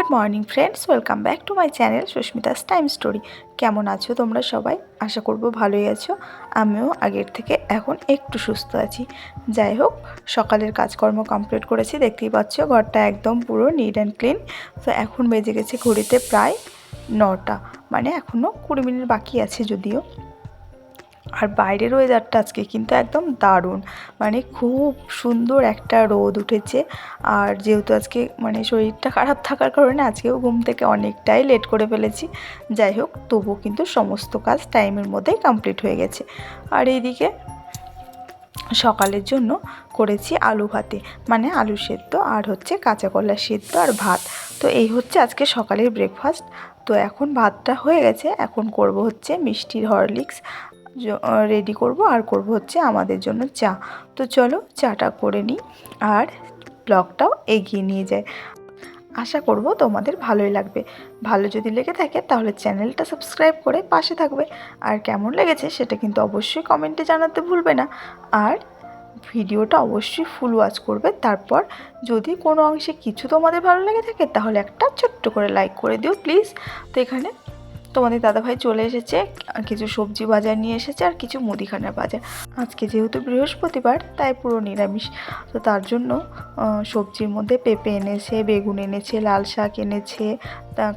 Good morning friends, welcome back to my channel Susmita's time story. কেমন আছো তোমরা সবাই? আশা করব ভালোই আছো। আমিও আগের থেকে এখন একটু সুস্থ আছি। যাই হোক, সকালের কাজকর্ম কমপ্লিট করেছি, দেখতেই পাচ্ছ ঘরটা একদম পুরো নিট অ্যান্ড ক্লিন। তো এখন বেজে গেছে ঘড়িতে প্রায় 9টা, মানে এখনও 20 মিনিট বাকি আছে যদিও। আর বাইরের ওয়েদারটা আজকে কিন্তু একদম দারুণ, মানে খুব সুন্দর একটা রোদ উঠেছে। আর যেহেতু আজকে মানে শরীরটা খারাপ থাকার কারণে আজকেও ঘুম থেকে অনেকটাই লেট করে ফেলেছি। যাই হোক, তবুও কিন্তু সমস্ত কাজ টাইমের মধ্যেই কমপ্লিট হয়ে গেছে। আর এইদিকে সকালের জন্য করেছি আলু ভাতে, মানে আলু সেদ্ধ আর হচ্ছে কাঁচা কলা সেদ্ধ আর ভাত। তো এই হচ্ছে আজকে সকালের ব্রেকফাস্ট। তো এখন ভাতটা হয়ে গেছে, এখন করব হচ্ছে মিষ্টির হরলিক্স রেডি করব, আর করব হচ্ছে আমাদের জন্য চা। তো চলো চাটা করে নিই আর ব্লগটাও এগিয়ে নিয়ে যায়। আশা করব তোমাদের ভালোই লাগবে। ভালো যদি লেগে থাকে তাহলে চ্যানেলটা সাবস্ক্রাইব করে পাশে থাকবে। আর কেমন লেগেছে সেটা কিন্তু অবশ্যই কমেন্টে জানাতে ভুলবে না। আর ভিডিওটা অবশ্যই ফুল ওয়াচ করবে। তারপর যদি কোনো অংশে কিছু তোমাদের ভালো লেগে থাকে তাহলে একটা ছোট্ট করে লাইক করে দিও প্লিজ। তো এখানে তোমাদের দাদাভাই চলে এসেছে, কিছু সবজি বাজার নিয়ে এসেছে আর কিছু মুদিখানার বাজার। আজকে যেহেতু বৃহস্পতিবার তাই পুরো নিরামিষ। তো তার জন্য সবজির মধ্যে পেঁপে এনেছে, বেগুন এনেছে, লাল শাক এনেছে,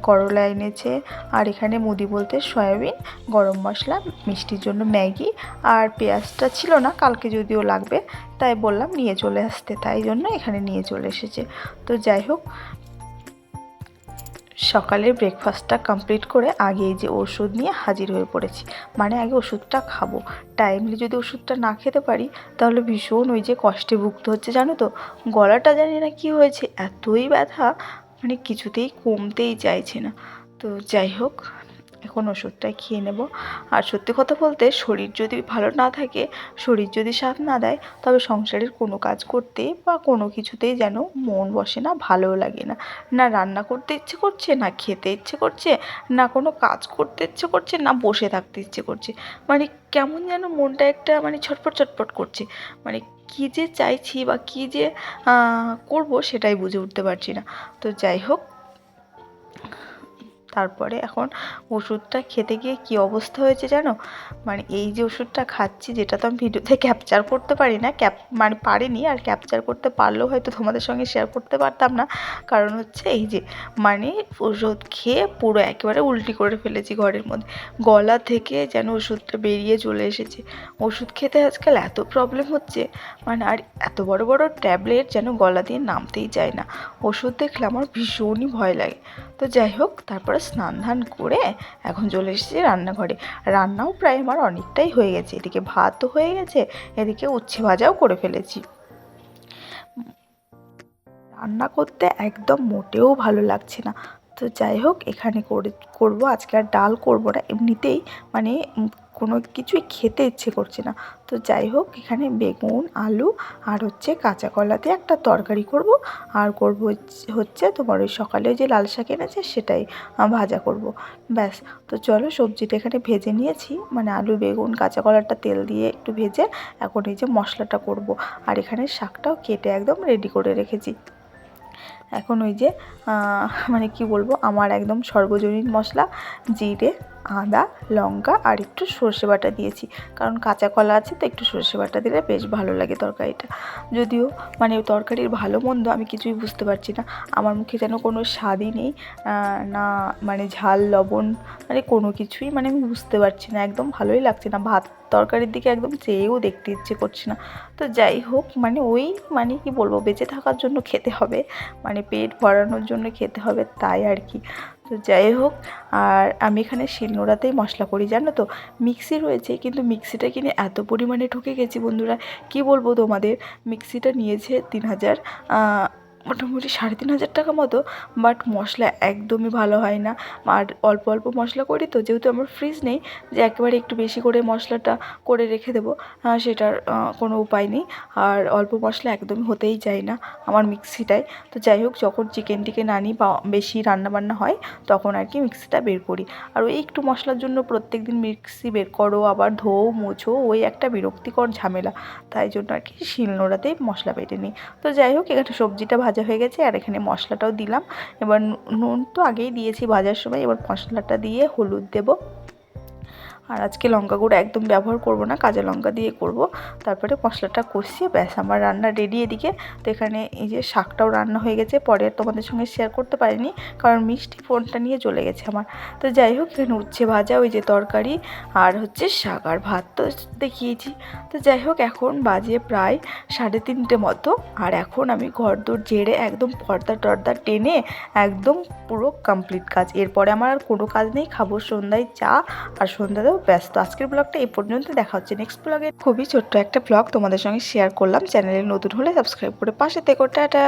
করলা এনেছে। আর এখানে মুদি বলতে সয়াবিন, গরম মশলা, মিষ্টির জন্য ম্যাগি, আর পেঁয়াজটা ছিল না, কালকে যদিও লাগবে তাই বললাম নিয়ে চলে আসতে, তাই জন্য এখানে নিয়ে চলে এসেছে। তো যাই হোক, সকালের ব্রেকফাস্টটা কমপ্লিট করে আগে এই যে ওষুধ নিয়ে হাজির হয়ে পড়েছি। মানে আগে ওষুধটা খাবো, টাইমলি যদি ওষুধটা না খেতে পারি তাহলে ভীষণ ওই যে কষ্টে ভুগতে হচ্ছে, জানো তো। গলাটা জানি না কি হয়েছে, এতই ব্যথা, মানে কিছুতেই কমতেই চাইছে না। তো যাই হোক, এখন ওষুধটা খেয়ে নেব। আর সত্যি কথা বলতে শরীর যদি ভালো না থাকে, শরীর যদি সাথ না দেয়, তবে সংসারের কোনো কাজ করতে বা কোনো কিছুতেই যেন মন বসে না, ভালোও লাগে না। না রান্না করতে ইচ্ছে করছে, না খেতে ইচ্ছে করছে, না কোনো কাজ করতে ইচ্ছে করছে, না বসে থাকতে ইচ্ছে করছে। মানে কেমন যেন মনটা একটা মানে ছটফট ছটফট করছে। মানে কী যে চাইছি বা কী যে করব সেটাই বুঝে উঠতে পারছি না। তো যাই হোক, তারপরে এখন ওষুধটা খেতে গিয়ে কী অবস্থা হয়েছে জানো। মানে এই যে ওষুধটা খাচ্ছি, যেটা তো আমি ভিডিওতে ক্যাপচার করতে পারি না, মানে পারিনি, আর ক্যাপচার করতে পারলেও হয়তো তোমাদের সঙ্গে শেয়ার করতে পারতাম না। কারণ হচ্ছে এই যে মানে ওষুধ খেয়ে পুরো একেবারে উল্টি করে ফেলেছি ঘরের মধ্যে, গলা থেকে যেন ওষুধটা বেরিয়ে চলে এসেছে। ওষুধ খেতে আজকাল এত প্রবলেম হচ্ছে, মানে আর এত বড় বড় ট্যাবলেট যেন গলা দিয়ে নামতেই চায় না। ওষুধ দেখলে আমার ভীষণই ভয় লাগে। তো যাই হোক, তারপরে স্নান ধান করে এখন চলে এসেছি রান্নাঘরে। রান্নাও প্রায় আমার অনেকটাই হয়ে গেছে, এদিকে ভাতও হয়ে গেছে, এদিকে উচ্ছে ভাজাও করে ফেলেছি। রান্না করতে একদম মোটেও ভালো লাগছে না। তো যাই হোক, এখানে করবো আজকে, আর ডাল করবো না, এমনিতেই মানে কোনো কিছুই খেতে ইচ্ছে করছে না। তো যাই হোক, এখানে বেগুন, আলু আর হচ্ছে কাঁচা কলা দিয়ে একটা তরকারি করব। আর করব হচ্ছে তোমার ওই সকালে যে লাল শাক এনেছে সেটাই ভাজা করব, ব্যাস। তো চলো, সবজিটা এখানে ভেজে নিয়েছি, মানে আলু, বেগুন, কাঁচা কলাটা তেল দিয়ে একটু ভেজে এখন এই যে মশলাটা করব। আর এখানে শাকটাও কেটে একদম রেডি করে রেখেছি। এখন ওই যে মানে কি বলবো, আমার একদম সর্বজনীন মশলা, জিরে, আদা, লঙ্কা আর একটু সর্ষে বাটা দিয়েছি, কারণ কাঁচা কলা আছে তো একটু সর্ষে বাটা দিলে বেশ ভালো লাগে তরকারিটা। যদিও মানে তরকারির ভালো মন্দ আমি কিছুই বুঝতে পারছি না, আমার মুখে যেন কোনো স্বাদই নেই, না মানে ঝাল লবণ, মানে কোনো কিছুই মানে আমি বুঝতে পারছি না, একদম ভালোই লাগছে না, ভাত তরকারির দিকে একদম চেয়েও দেখতে ইচ্ছে করছে না। তো যাই হোক, মানে ওই মানে কি বলবো, বেঁচে থাকার জন্য খেতে হবে, মানে পেট ভরানোর জন্য খেতে হবে, তাই আর কি। তো যাই হোক, আর আমি এখানে শিলনোড়াতেই মশলা করি, জানো তো। মিক্সি রয়েছে কিন্তু মিক্সিটা কিনে এত পরিমাণে ঠকে গেছি বন্ধুরা, কি বলবো তোমাদের। মিক্সিটা নিয়েছে 3,000, মোটামুটি 3,500 টাকা মতো, বাট মশলা একদমই ভালো হয় না। আর অল্প অল্প মশলা করি তো, যেহেতু আমার ফ্রিজ নেই যে একেবারে একটু বেশি করে মশলাটা করে রেখে দেবো, সেটার কোনো উপায় নেই। আর অল্প মশলা একদমই হতেই চায় না আমার মিক্সিটায়। তো যাই হোক, যখন চিকেন টিকেন আনি বা বেশি রান্নাবান্না হয় তখন আর কি মিক্সিটা বের করি। আর ওই একটু মশলার জন্য প্রত্যেক দিন মিক্সি বের করো, আবার ধোও মোছো, ওই একটা বিরক্তিকর ঝামেলা, তাই জন্য আর কি শিলনোড়াতেই মশলা বেটে নিই। তো যাই হোক, এখানে সবজিটা ভাজা ভাজা হয়ে গেছে। আর এখানে মশলাটাও দিলাম। এবার নুন তো আগেই দিয়েছি ভাজার সময়, এবার মশলাটা দিয়ে হলুদ দেব। আর আজকে লঙ্কা গুঁড়ো একদম ব্যবহার করব না, কাঁচা লঙ্কা দিয়ে করব। তারপরে মশলাটা কষিয়ে ব্যাস আমার রান্না রেডি এদিকে। তো এখানে এই যে শাকটাও রান্না হয়ে গেছে, পরে আর তোমাদের সঙ্গে শেয়ার করতে পারিনি কারণ মিষ্টি ফোনটা নিয়ে চলে গেছে আমার। তো যাই হোক, এখানে উচ্ছে ভাজা, ওই যে তরকারি আর হচ্ছে শাক আর ভাত তো দেখিয়েছি। তো যাই হোক, এখন বাজে প্রায় 3:30 মতো। আর এখন আমি ঘরদোর ঝেড়ে একদম পর্দা টর্দা টেনে একদম পুরো কমপ্লিট কাজ। এরপরে আমার আর কোনো কাজ নেই, খাবো সন্ধ্যায় চা আর সন্ধ্যাতেও ব্যস্ত। আজকের ব্লগটা এই পর্যন্ত, দেখা হচ্ছে নেক্সট ব্লগে। খুবই ছোট্ট একটা ব্লগ তোমাদের সঙ্গে শেয়ার করলাম। চ্যানেলে নতুন হলে সাবস্ক্রাইব করে পাশে থেকো। টাটা।